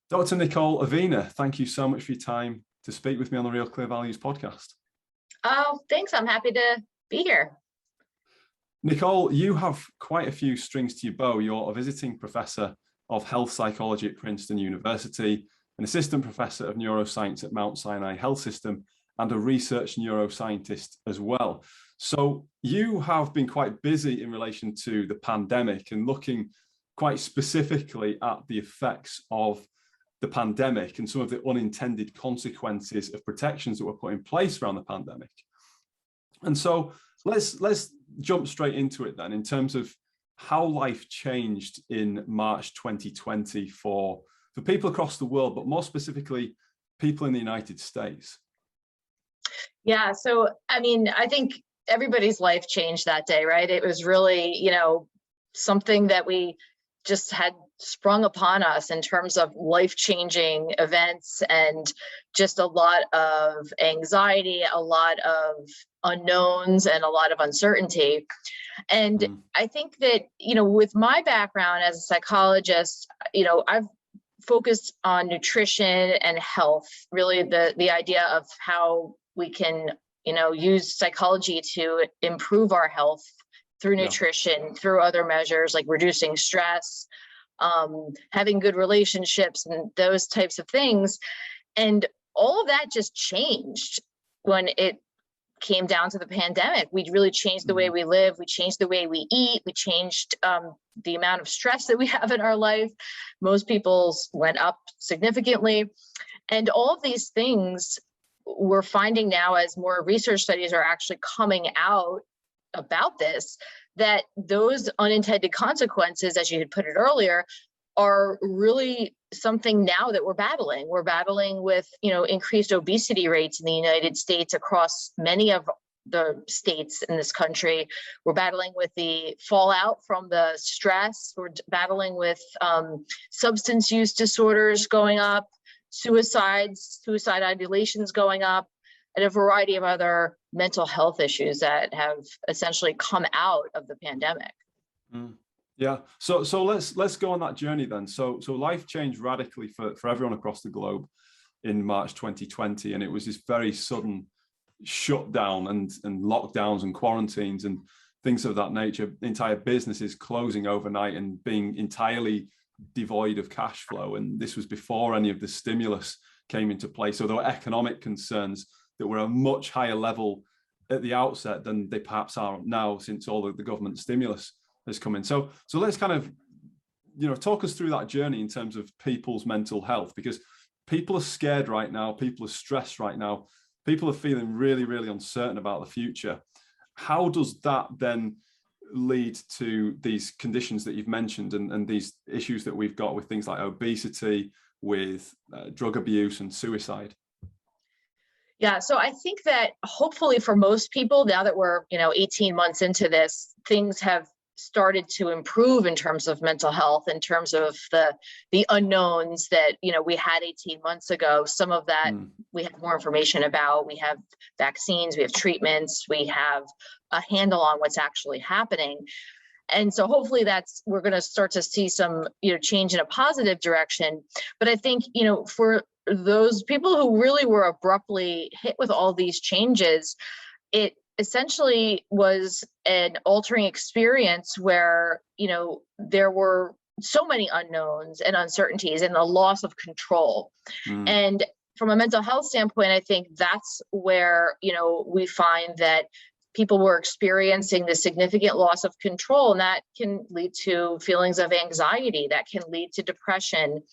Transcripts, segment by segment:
Dr. Nicole Avena, thank you so much for your time to speak with me on the Real Clear Values podcast. Oh, thanks. I'm happy to be here. Nicole, you have quite a few strings to your bow. You're a visiting professor of health psychology at Princeton University, an assistant professor of neuroscience at Mount Sinai Health System, and a research neuroscientist as well. So you have been quite busy in relation to the pandemic and looking quite specifically at the effects of the pandemic and some of the unintended consequences of protections that were put in place around the pandemic. And so let's jump straight into it then, in terms of how life changed in March 2020 for people across the world, but more specifically, people in the United States. Yeah, so I mean, I think everybody's life changed that day, right? It was really, something that we just had sprung upon us in terms of life-changing events, and just a lot of anxiety, a lot of unknowns, and a lot of uncertainty. And I think that, with my background as a psychologist, I've focused on nutrition and health, really the idea of how we can, use psychology to improve our health through nutrition, through other measures like reducing stress, having good relationships, and those types of things. And all of that just changed when it came down to the pandemic. We really changed the way we live. We changed the way we eat. We changed the amount of stress that we have in our life. Most people's went up significantly. And all of these things we're finding now, as more research studies are actually coming out about this, that those unintended consequences, as you had put it earlier, are really something now that we're battling. We're battling with, increased obesity rates in the United States across many of the states in this country. We're battling with the fallout from the stress. We're battling with substance use disorders going up, suicide ideations going up, and a variety of other mental health issues that have essentially come out of the pandemic. Yeah. So let's go on that journey then. So life changed radically for everyone across the globe in March 2020, and it was this very sudden shutdown and lockdowns and quarantines and things of that nature. Entire businesses closing overnight and being entirely devoid of cash flow. And this was before any of the stimulus came into place. So there were economic concerns that were a much higher level at the outset than they perhaps are now, since all of the government stimulus has come in. So let's kind of, talk us through that journey in terms of people's mental health, because people are scared right now. People are stressed right now. People are feeling really, really uncertain about the future. How does that then lead to these conditions that you've mentioned and these issues that we've got with things like obesity, with drug abuse and suicide? Yeah, so I think that hopefully for most people, now that we're 18 months into this, things have started to improve in terms of mental health, in terms of the unknowns that we had 18 months ago. Some of that we have more information about. We have vaccines, we have treatments, we have a handle on what's actually happening. And so hopefully we're going to start to see some change in a positive direction. But I think for those people who really were abruptly hit with all these changes, it essentially was an altering experience where, there were so many unknowns and uncertainties and a loss of control. And from a mental health standpoint, I think that's where, we find that people were experiencing the significant loss of control, and that can lead to feelings of anxiety, that can lead to depression.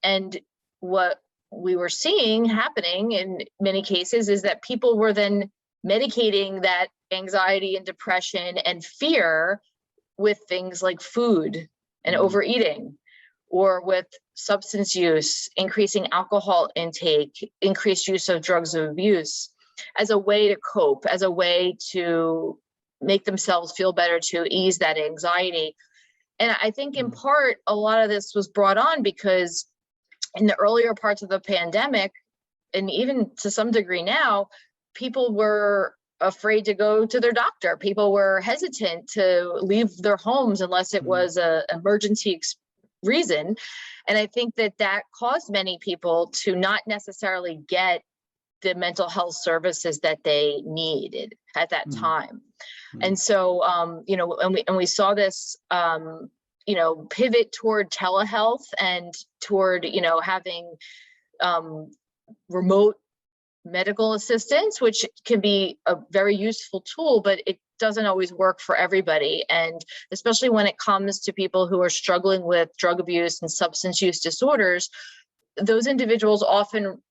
And what we were seeing happening in many cases is that people were then medicating that anxiety and depression and fear with things like food and overeating, or with substance use, increasing alcohol intake, increased use of drugs of abuse, as a way to cope, as a way to make themselves feel better, to ease that anxiety. And I think in part, a lot of this was brought on because in the earlier parts of the pandemic, and even to some degree now, people were afraid to go to their doctor. People were hesitant to leave their homes unless it was an emergency reason. And I think that that caused many people to not necessarily get the mental health services that they needed at that time. And so, and we saw this, pivot toward telehealth and toward, having remote medical assistance, which can be a very useful tool, but it doesn't always work for everybody. And especially when it comes to people who are struggling with drug abuse and substance use disorders, those individuals often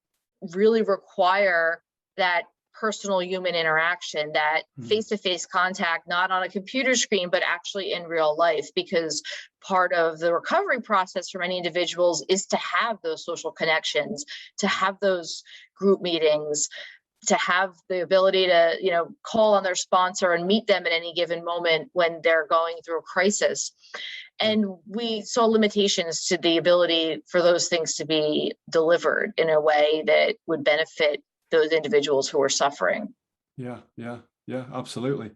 really require that personal human interaction, that face-to-face contact, not on a computer screen, but actually in real life, because part of the recovery process for many individuals is to have those social connections, to have those group meetings, to have the ability to, call on their sponsor and meet them at any given moment when they're going through a crisis. And we saw limitations to the ability for those things to be delivered in a way that would benefit those individuals who are suffering. Yeah, absolutely.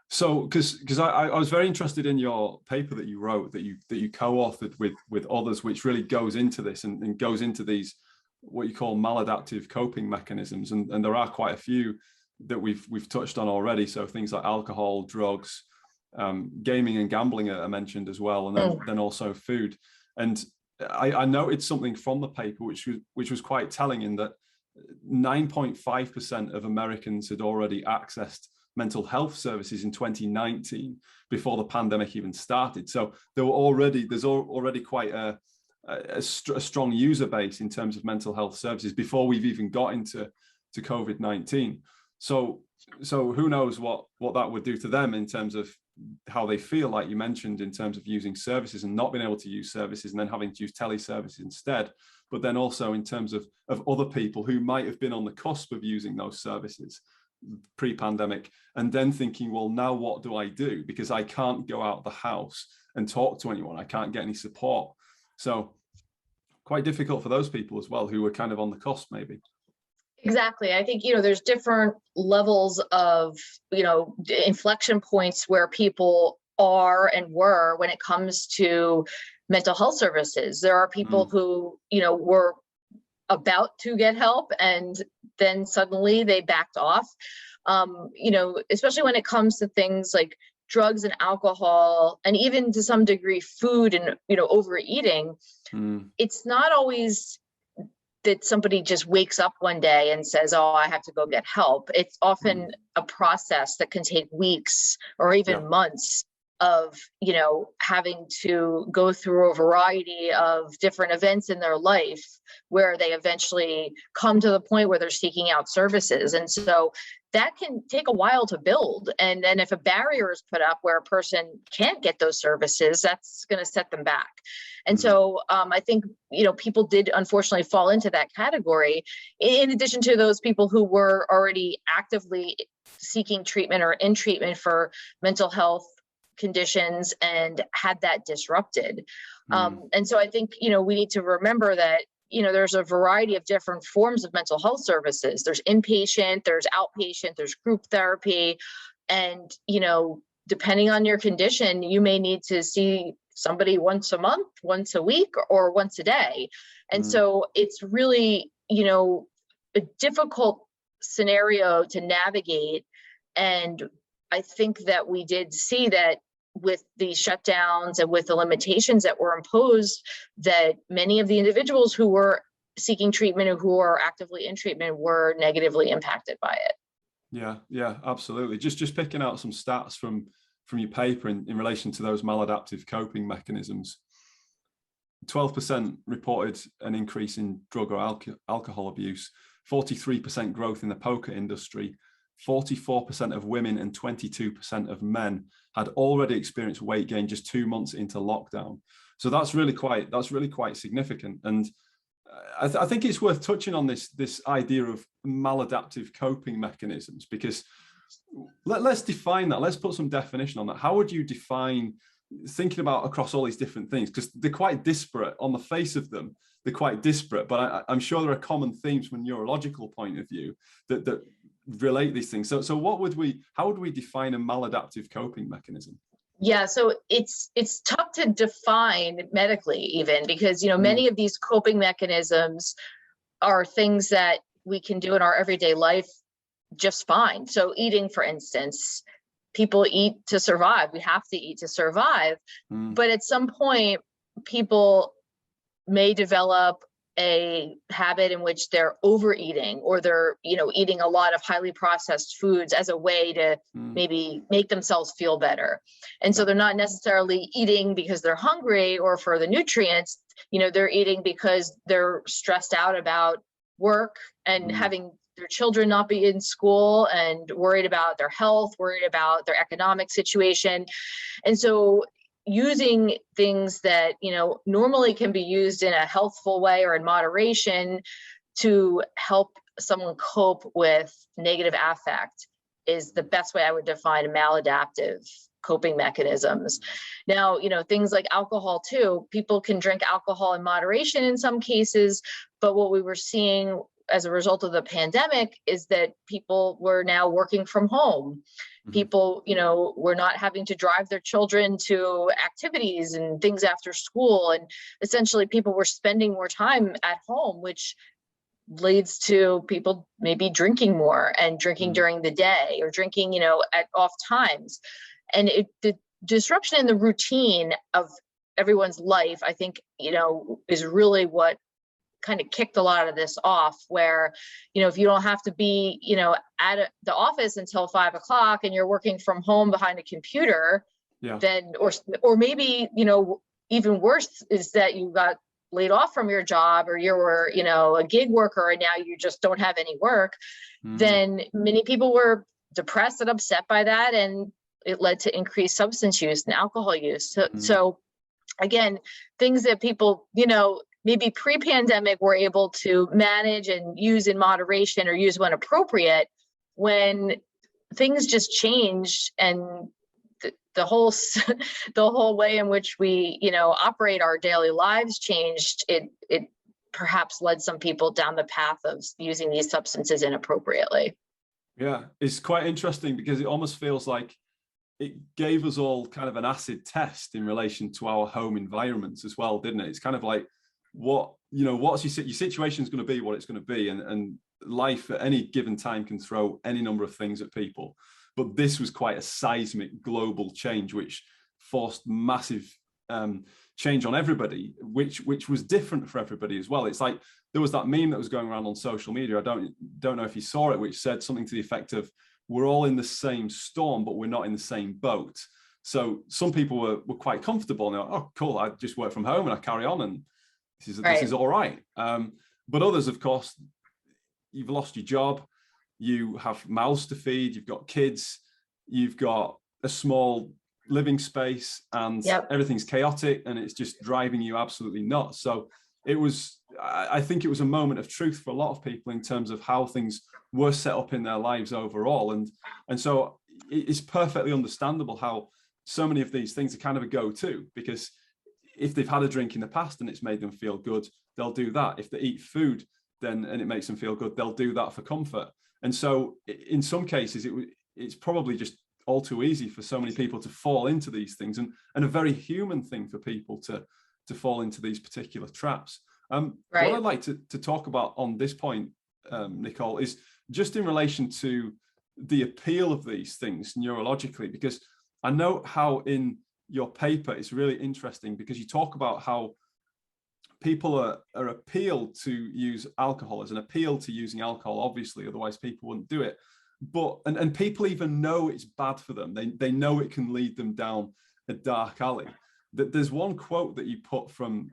So, because I was very interested in your paper that you wrote, that you co-authored with others, which really goes into this and goes into these what you call maladaptive coping mechanisms, and there are quite a few that we've touched on already. So things like alcohol, drugs, gaming and gambling are mentioned as well, and then also food. And I noted something from the paper which was quite telling, in that 9.5% of Americans had already accessed mental health services in 2019 before the pandemic even started. So there's already quite a strong user base in terms of mental health services before we've even got into COVID-19. So who knows what that would do to them in terms of how they feel, like you mentioned, in terms of using services and not being able to use services and then having to use teleservices instead. But then also in terms of other people who might have been on the cusp of using those services pre-pandemic, and then thinking, well, now what do I do? Because I can't go out the house and talk to anyone. I can't get any support. So quite difficult for those people as well, who were kind of on the cusp maybe. Exactly. I think, there's different levels of, inflection points where people are and were when it comes to mental health services. There are people who, were about to get help and then suddenly they backed off, especially when it comes to things like drugs and alcohol, and even to some degree food and, overeating. It's not always that somebody just wakes up one day and says, oh, I have to go get help. It's often a process that can take weeks or even months of, having to go through a variety of different events in their life where they eventually come to the point where they're seeking out services. And so that can take a while to build. And then if a barrier is put up where a person can't get those services, that's going to set them back. And so I think, people did unfortunately fall into that category, in addition to those people who were already actively seeking treatment or in treatment for mental health conditions and had that disrupted. And so I think, we need to remember that, there's a variety of different forms of mental health services. There's inpatient, there's outpatient, there's group therapy. And, depending on your condition, you may need to see somebody once a month, once a week, or once a day. And so it's really, a difficult scenario to navigate. And I think that we did see that with the shutdowns and with the limitations that were imposed, that many of the individuals who were seeking treatment or who are actively in treatment were negatively impacted by it. Yeah, absolutely. Just picking out some stats from your paper in relation to those maladaptive coping mechanisms. 12% reported an increase in drug or alcohol abuse, 43% growth in the poker industry, 44% of women and 22% of men had already experienced weight gain just 2 months into lockdown. So that's really quite significant. And I think it's worth touching on this idea of maladaptive coping mechanisms, because let's define that. Let's put some definition on that. How would you define, thinking about across all these different things, because they're quite disparate on the face of them. They're quite disparate, but I'm sure there are common themes from a neurological point of view that relate these things. So how would we define a maladaptive coping mechanism? Yeah, so it's tough to define medically even, because many of these coping mechanisms are things that we can do in our everyday life just fine. So eating, for instance, people eat to survive. We have to eat to survive. But at some point, people may develop a habit in which they're overeating, or they're eating a lot of highly processed foods as a way to maybe make themselves feel better. And so they're not necessarily eating because they're hungry or for the nutrients. They're eating because they're stressed out about work and having their children not be in school, and worried about their health, worried about their economic situation. And so using things that normally can be used in a healthful way or in moderation to help someone cope with negative affect is the best way I would define maladaptive coping mechanisms. Now, things like alcohol too, people can drink alcohol in moderation in some cases, but what we were seeing as a result of the pandemic is that people were now working from home. People, were not having to drive their children to activities and things after school. And essentially people were spending more time at home, which leads to people maybe drinking more and drinking during the day, or drinking, at off times. And the disruption in the routine of everyone's life, I think, is really what kind of kicked a lot of this off, where, if you don't have to be, at the office until 5 o'clock and you're working from home behind a computer, then, or maybe, even worse is that you got laid off from your job, or you were, a gig worker and now you just don't have any work, then many people were depressed and upset by that. And it led to increased substance use and alcohol use. So again, things that people, maybe pre-pandemic were able to manage and use in moderation, or use when appropriate, when things just changed and the whole way in which we operate our daily lives changed, it perhaps led some people down the path of using these substances inappropriately. Yeah, it's quite interesting, because it almost feels like it gave us all kind of an acid test in relation to our home environments as well, didn't it? It's kind of like, what's your situation is going to be what it's going to be, and life at any given time can throw any number of things at people. But this was quite a seismic global change, which forced massive change on everybody, which was different for everybody as well. It's like there was that meme that was going around on social media. I don't know if you saw it, which said something to the effect of, we're all in the same storm, but we're not in the same boat. So some people were quite comfortable, and they're like, oh, cool, I just work from home and I carry on, and this is all right. But others, of course, you've lost your job, you have mouths to feed, you've got kids, you've got a small living space, and everything's chaotic, and it's just driving you absolutely nuts. So I think it was a moment of truth for a lot of people in terms of how things were set up in their lives overall. And so it's perfectly understandable how so many of these things are kind of a go-to, because if they've had a drink in the past and it's made them feel good, they'll do that. If they eat food and it makes them feel good, they'll do that for comfort. And so in some cases, it's probably just all too easy for so many people to fall into these things, and a very human thing for people to fall into these particular traps. What I'd like to talk about on this point, Nicole, is just in relation to the appeal of these things neurologically, because I know how in your paper it's really interesting, because you talk about how people are appealed to use alcohol, as an appeal to using alcohol, obviously, otherwise people wouldn't do it. But and people even know it's bad for them. They know it can lead them down a dark alley. There's one quote that you put from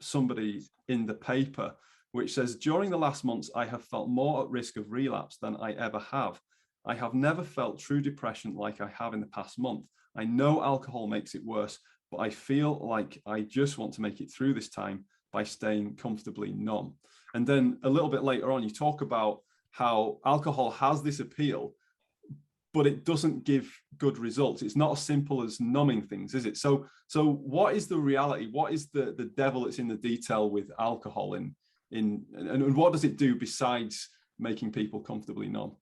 somebody in the paper, which says, during the last months, I have felt more at risk of relapse than I ever have. I have never felt true depression like I have in the past month. I know alcohol makes it worse, but I feel like I just want to make it through this time by staying comfortably numb. And then a little bit later on, you talk about how alcohol has this appeal, but it doesn't give good results. It's not as simple as numbing things, is it? So what is the reality? What is the devil that's in the detail with alcohol and what does it do besides making people comfortably numb?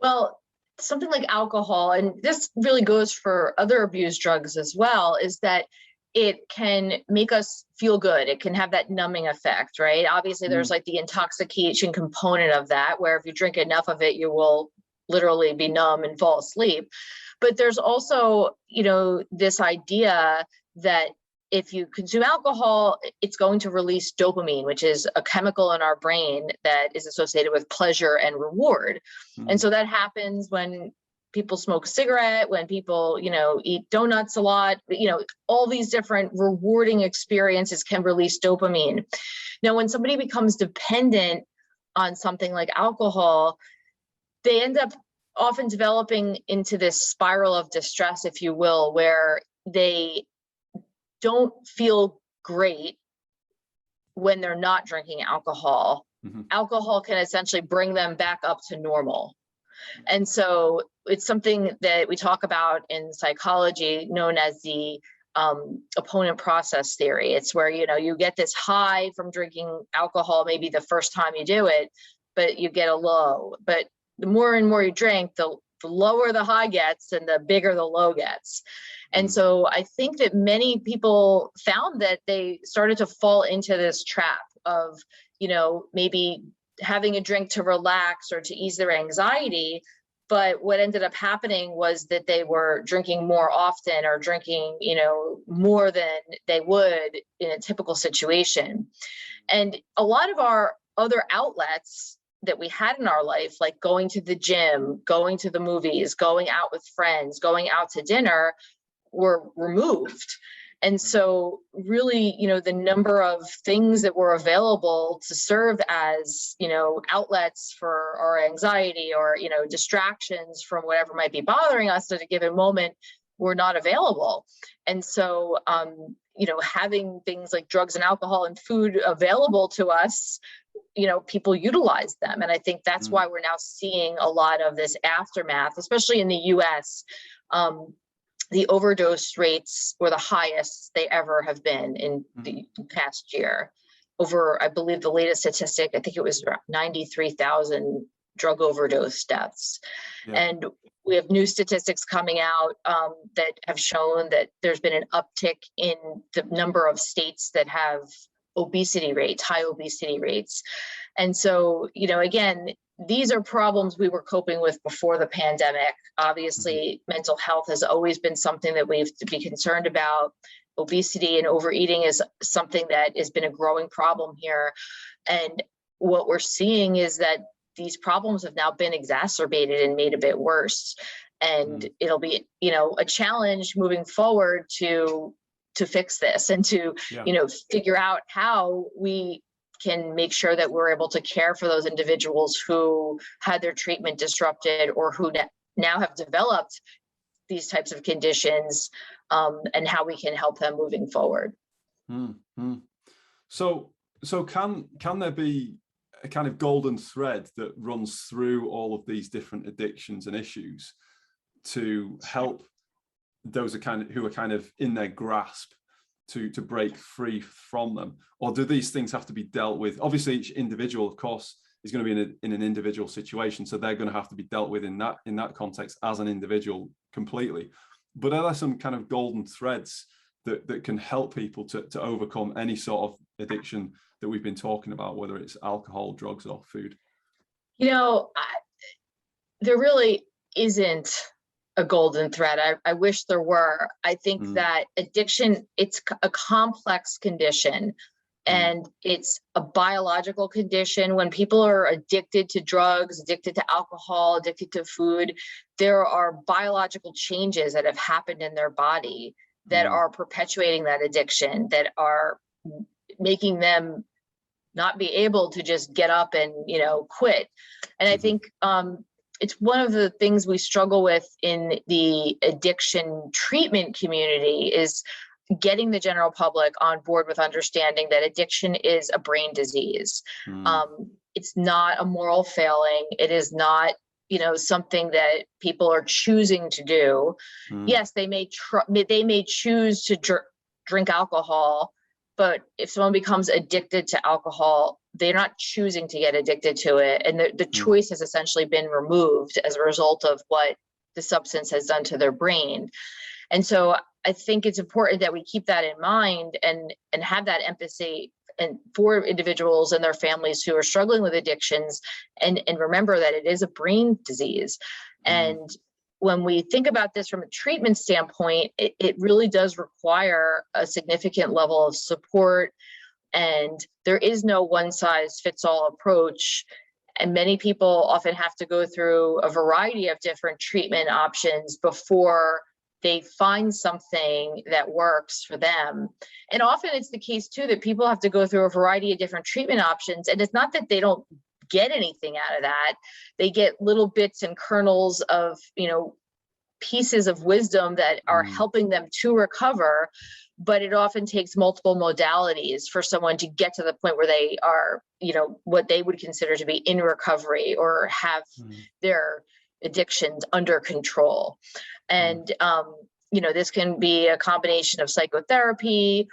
Well, something like alcohol, and this really goes for other abused drugs as well, is that it can make us feel good. It can have that numbing effect, right? Obviously, there's like the intoxication component of that, where if you drink enough of it, you will literally be numb and fall asleep. But there's also, this idea that if you consume alcohol, it's going to release dopamine, which is a chemical in our brain that is associated with pleasure and reward. And so that happens when people smoke a cigarette, when people, eat donuts a lot, all these different rewarding experiences can release dopamine. Now, when somebody becomes dependent on something like alcohol, they end up often developing into this spiral of distress, if you will, where they don't feel great when they're not drinking alcohol. Alcohol can essentially bring them back up to normal. And so it's something that we talk about in psychology known as the opponent process theory. It's where, you get this high from drinking alcohol, maybe the first time you do it, but you get a low. But the more and more you drink, the lower the high gets and the bigger the low gets. And so I think that many people found that they started to fall into this trap of, maybe having a drink to relax or to ease their anxiety. But what ended up happening was that they were drinking more often, or drinking, more than they would in a typical situation. And a lot of our other outlets that we had in our life, like going to the gym, going to the movies, going out with friends, going out to dinner, were removed. And so really, the number of things that were available to serve as, outlets for our anxiety or, distractions from whatever might be bothering us at a given moment were not available. And so, having things like drugs and alcohol and food available to us, people utilize them. And I think that's why we're now seeing a lot of this aftermath, especially in the US. The overdose rates were the highest they ever have been in the past year. Over, I believe the latest statistic, I think it was around 93,000 drug overdose deaths. Yeah. And we have new statistics coming out that have shown that there's been an uptick in the number of states that have obesity rates, high obesity rates. And so, again, these are problems we were coping with before the pandemic. Obviously, mental health has always been something that we have to be concerned about. Obesity and overeating is something that has been a growing problem here. And what we're seeing is that these problems have now been exacerbated and made a bit worse. And it'll be, a challenge moving forward to fix this and to, figure out how we can make sure that we're able to care for those individuals who had their treatment disrupted or who now have developed these types of conditions, and how we can help them moving forward. So can there be a kind of golden thread that runs through all of these different addictions and issues to help those who are kind of in their grasp to break free from them? Or do these things have to be dealt with? Obviously, each individual, of course, is going to be in an individual situation, so they're going to have to be dealt with in that context as an individual completely. But are there some kind of golden threads that can help people to overcome any sort of addiction that we've been talking about, whether it's alcohol, drugs, or food? There really isn't a golden thread. I wish there were. I think that addiction, it's a complex condition, and it's a biological condition. When people are addicted to drugs, addicted to alcohol, addicted to food, there are biological changes that have happened in their body that are perpetuating that addiction, that are making them not be able to just get up and, quit. And I think, it's one of the things we struggle with in the addiction treatment community is getting the general public on board with understanding that addiction is a brain disease. It's not a moral failing. It is not, something that people are choosing to do. Yes, they may choose to drink alcohol, but if someone becomes addicted to alcohol, they're not choosing to get addicted to it. And the choice has essentially been removed as a result of what the substance has done to their brain. And so I think it's important that we keep that in mind and have that empathy and for individuals and their families who are struggling with addictions, and remember that it is a brain disease. And when we think about this from a treatment standpoint, it really does require a significant level of support, and there is no one size fits all approach. And many people often have to go through a variety of different treatment options before they find something that works for them. And often it's the case too that people have to go through a variety of different treatment options. And it's not that they don't get anything out of that. They get little bits and kernels of, pieces of wisdom that are helping them to recover. But it often takes multiple modalities for someone to get to the point where they are, what they would consider to be in recovery or have their addictions under control. And, this can be a combination of psychotherapy.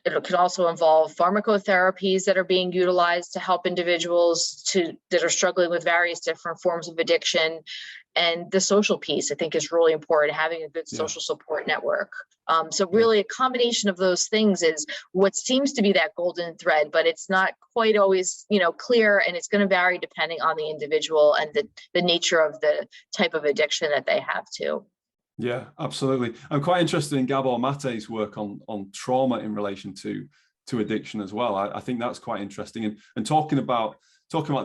It can also involve pharmacotherapies that are being utilized to help individuals that are struggling with various different forms of addiction. And the social piece, I think, is really important, having a good social support network. So really a combination of those things is what seems to be that golden thread, but it's not quite always, clear, and it's going to vary depending on the individual and the nature of the type of addiction that they have too. Yeah, absolutely. I'm quite interested in Gabor Mate's work on trauma in relation to addiction as well. I think that's quite interesting. And talking about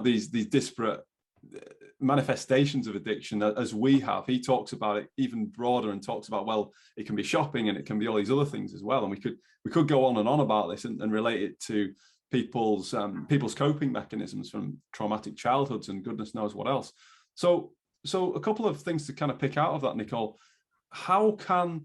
these disparate manifestations of addiction as we have, he talks about it even broader and talks about, well, it can be shopping and it can be all these other things as well. And we could go on and on about this and relate it to people's coping mechanisms from traumatic childhoods and goodness knows what else. So a couple of things to kind of pick out of that, Nicole. How can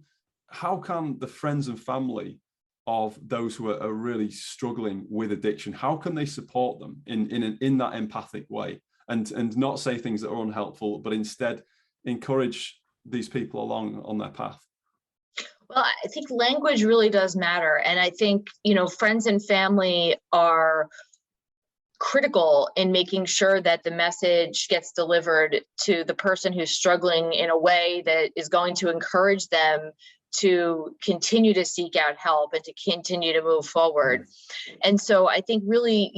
the friends and family of those who are really struggling with addiction, how can they support them in that empathic way and not say things that are unhelpful, but instead encourage these people along on their path? Well, I think language really does matter. And I think, friends and family are critical in making sure that the message gets delivered to the person who's struggling in a way that is going to encourage them to continue to seek out help and to continue to move forward. And so I think really,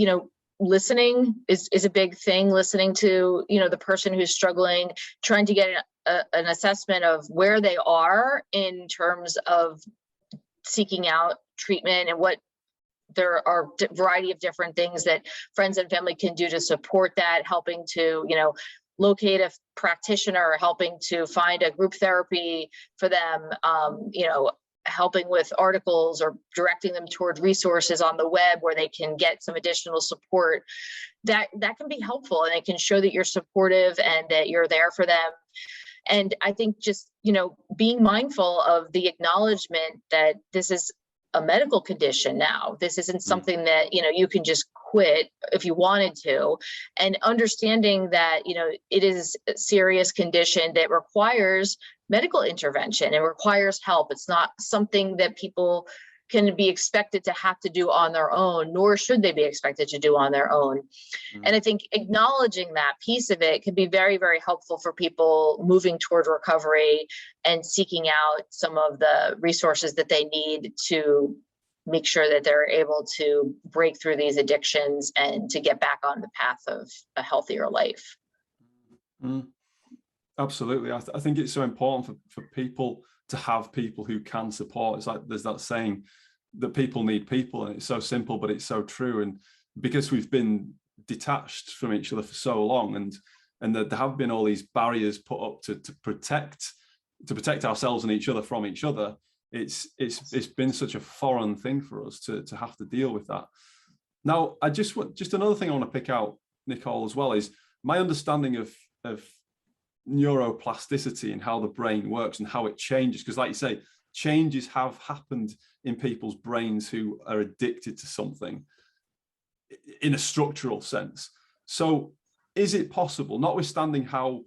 listening is a big thing. Listening to, the person who's struggling, trying to get an assessment of where they are in terms of seeking out treatment and what there are a variety of different things that friends and family can do to support that, helping to, locate a practitioner, helping to find a group therapy for them, helping with articles or directing them toward resources on the web where they can get some additional support. That can be helpful, and it can show that you're supportive and that you're there for them. And I think just, being mindful of the acknowledgement that this is a medical condition now. This isn't something that, you can just quit if you wanted to, and understanding that, it is a serious condition that requires medical intervention and requires help. It's not something that people can be expected to have to do on their own, nor should they be expected to do on their own. And I think acknowledging that piece of it can be very, very helpful for people moving toward recovery and seeking out some of the resources that they need to make sure that they're able to break through these addictions and to get back on the path of a healthier life. Absolutely. I think it's so important for people to have people who can support. It's like there's that saying that people need people, and it's so simple, but it's so true. And because we've been detached from each other for so long, and that there have been all these barriers put up to protect ourselves and each other from each other, it's been such a foreign thing for us to have to deal with that. Now, just another thing I want to pick out, Nicole, as well, is my understanding of neuroplasticity and how the brain works and how it changes. Because like you say, changes have happened in people's brains who are addicted to something in a structural sense. So is it possible, notwithstanding how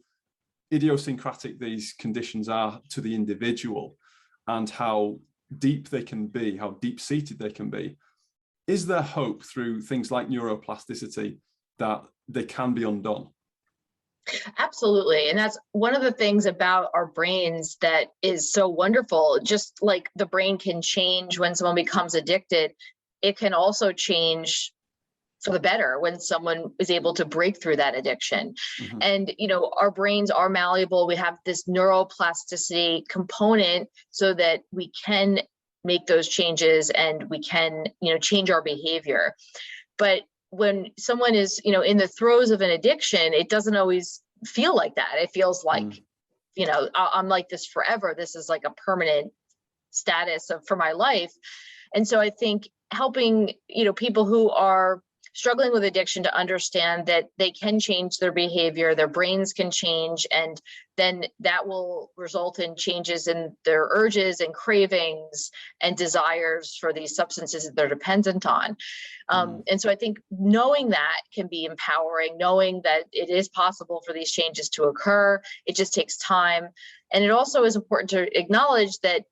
idiosyncratic these conditions are to the individual and how deep they can be, how deep-seated they can be, is there hope through things like neuroplasticity that they can be undone? Absolutely. And that's one of the things about our brains that is so wonderful. Just like the brain can change when someone becomes addicted, it can also change for the better when someone is able to break through that addiction. Mm-hmm. And, our brains are malleable. We have this neuroplasticity component so that we can make those changes and we can, change our behavior. But when someone is, in the throes of an addiction, it doesn't always feel like that. It feels like, I'm like this forever. This is like a permanent status for my life. And so I think helping, people who are struggling with addiction to understand that they can change their behavior, their brains can change, and then that will result in changes in their urges and cravings and desires for these substances that they're dependent on. And so I think knowing that can be empowering, knowing that it is possible for these changes to occur. It just takes time. And it also is important to acknowledge that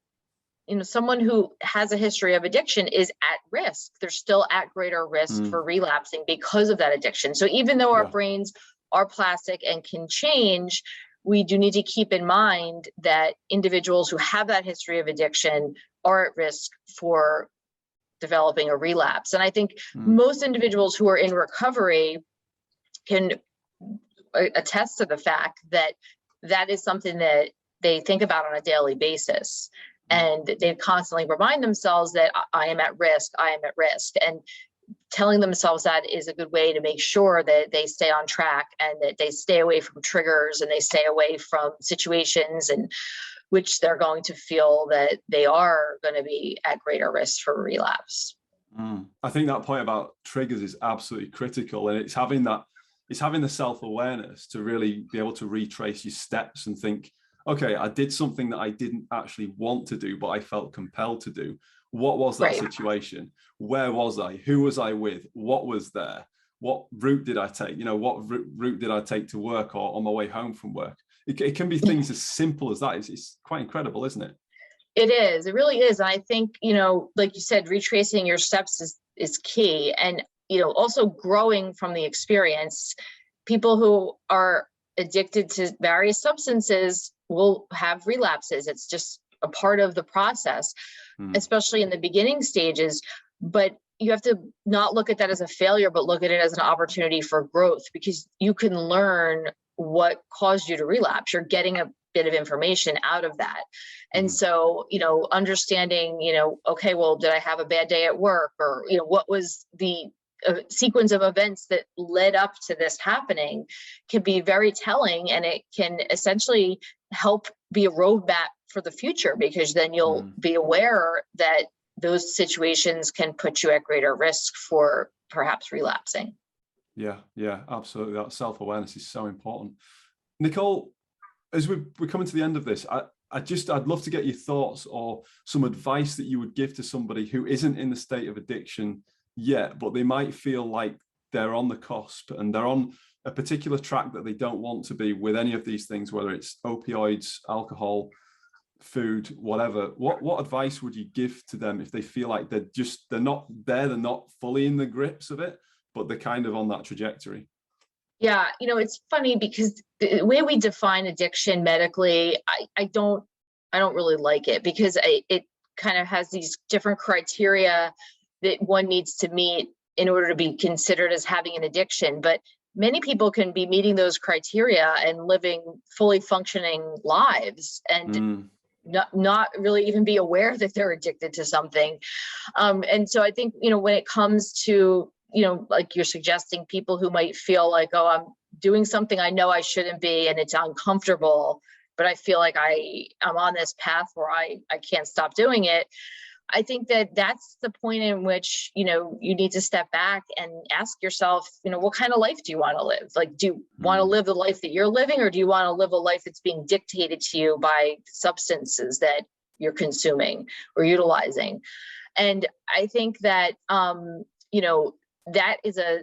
someone who has a history of addiction is at risk. They're still at greater risk for relapsing because of that addiction. So even though our brains are plastic and can change, we do need to keep in mind that individuals who have that history of addiction are at risk for developing a relapse. And I think most individuals who are in recovery can attest to the fact that that is something that they think about on a daily basis. And they constantly remind themselves that I am at risk, I am at risk. And telling themselves that is a good way to make sure that they stay on track and that they stay away from triggers and they stay away from situations in which they're going to feel that they are going to be at greater risk for relapse. I think that point about triggers is absolutely critical. And it's having the self-awareness to really be able to retrace your steps and think, okay, I did something that I didn't actually want to do, but I felt compelled to do. What was that situation? Where was I? Who was I with? What was there? What route did I take? What route did I take to work or on my way home from work? It can be things as simple as that. It's quite incredible, isn't it? It is. It really is. And I think, like you said, retracing your steps is key. And, also growing from the experience. People who are addicted to various substances will have relapses. It's just a part of the process, especially in the beginning stages. But you have to not look at that as a failure, but look at it as an opportunity for growth, because you can learn what caused you to relapse. You're getting a bit of information out of that. And so, understanding, okay, well, did I have a bad day at work? Or, what was the sequence of events that led up to this happening can be very telling, and it can essentially help be a roadmap for the future, because then you'll be aware that those situations can put you at greater risk for perhaps relapsing. Yeah, absolutely. That self-awareness is so important. Nicole, as we're coming to the end of this, I'd love to get your thoughts or some advice that you would give to somebody who isn't in the state of addiction yet, but they might feel like they're on the cusp and they're on a particular track that they don't want to be with any of these things, whether it's opioids, alcohol, food, whatever. What advice would you give to them if they feel like they're not there, they're not fully in the grips of it, but they're kind of on that trajectory? Yeah, it's funny because the way we define addiction medically, I don't really like it, because it kind of has these different criteria that one needs to meet in order to be considered as having an addiction. But many people can be meeting those criteria and living fully functioning lives and not really even be aware that they're addicted to something. And so I think, when it comes to, like you're suggesting, people who might feel like, oh, I'm doing something I know I shouldn't be, and it's uncomfortable, but I feel like I'm on this path where I can't stop doing it. I think that that's the point in which, you need to step back and ask yourself, what kind of life do you want to live? Like, do you want to live the life that you're living, or do you want to live a life that's being dictated to you by substances that you're consuming or utilizing? And I think that, that is a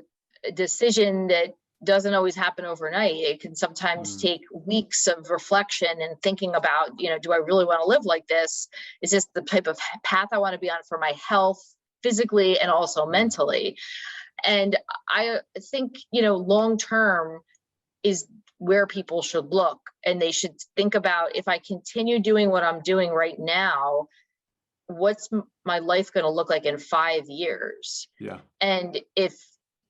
decision that doesn't always happen overnight. It can sometimes take weeks of reflection and thinking about, do I really want to live like this? Is this the type of path I want to be on for my health, physically and also mentally. And I think, long term is where people should look, and they should think about, if I continue doing what I'm doing right now, what's my life going to look like in 5 years? Yeah. And if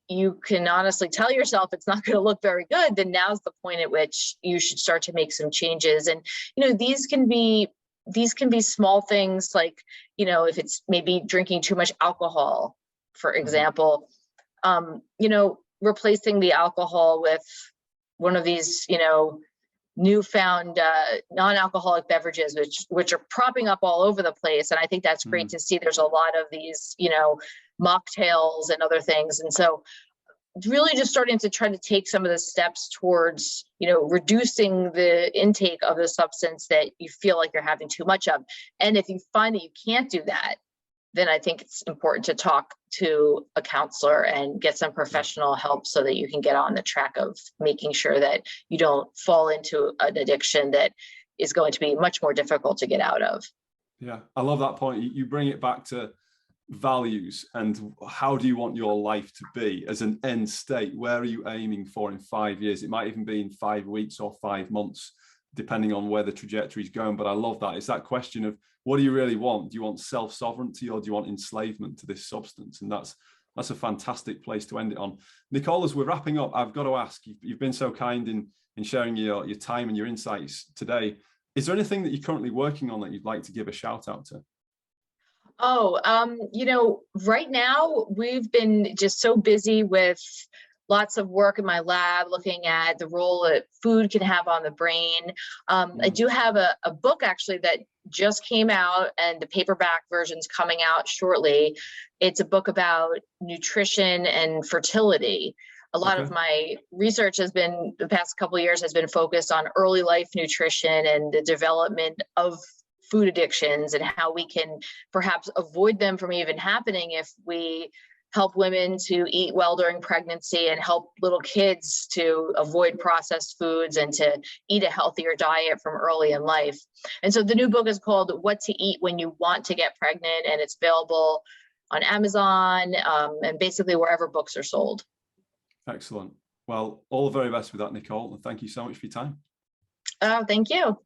you can honestly tell yourself it's not going to look very good, then now's the point at which you should start to make some changes. And, these can be small things, like, if it's maybe drinking too much alcohol, for example, replacing the alcohol with one of these, newfound non-alcoholic beverages, which are propping up all over the place. And I think that's great to see. There's a lot of these, mocktails and other things. And so really just starting to try to take some of the steps towards, reducing the intake of the substance that you feel like you're having too much of. And if you find that you can't do that, then I think it's important to talk to a counselor and get some professional help so that you can get on the track of making sure that you don't fall into an addiction that is going to be much more difficult to get out of. Yeah, I love that point. You bring it back to values and how do you want your life to be as an end state? Where are you aiming for in 5 years? It might even be in 5 weeks or 5 months, depending on where the trajectory is going. But I love that. It's that question of, what do you really want? Do you want self-sovereignty, or do you want enslavement to this substance? And that's a fantastic place to end it on. Nicole, as we're wrapping up, I've got to ask, you've been so kind in sharing your time and your insights today. Is there anything that you're currently working on that you'd like to give a shout out to? Right now we've been just so busy with lots of work in my lab, looking at the role that food can have on the brain. I do have a book actually that just came out, and the paperback version's coming out shortly. It's a book about nutrition and fertility. A lot of my research the past couple of years has been focused on early life nutrition and the development of food addictions, and how we can perhaps avoid them from even happening if we help women to eat well during pregnancy, and help little kids to avoid processed foods and to eat a healthier diet from early in life. And so the new book is called What to Eat When You Want to Get Pregnant, and it's available on Amazon and basically wherever books are sold. Excellent. Well, all the very best with that, Nicole, and thank you so much for your time. Oh, thank you.